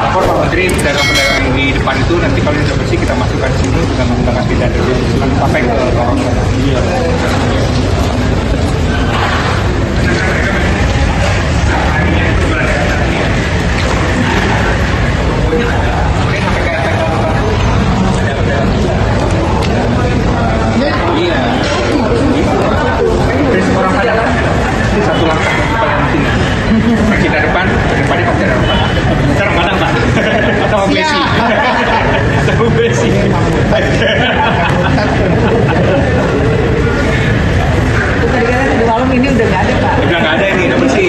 lapor Pak Menteri pedagang-pedagang di depan itu nanti kalau sudah bersih kita masukkan sini dengan menggunakan tindak dulu sampai ke lorong sana. Iya. Prinsip orang Padang itu satu langkah yang paling penting. Kita depan pasti ada depan. Cara Padang Pak. Atau besi. Atau besi. Tadi malam ini udah nggak ada Pak. Udah nggak ada ini, udah bersih.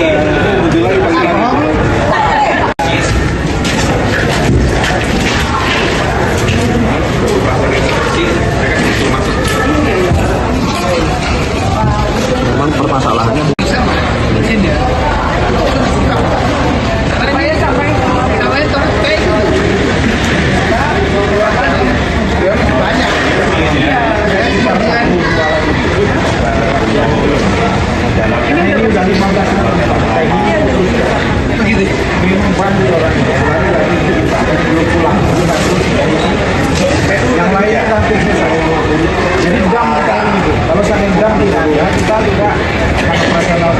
Memang permasalahannya Izin ya. yang lainnya nanti jadi jam kita ini kalau sampai jam tidak ada kita tidak masuk masalah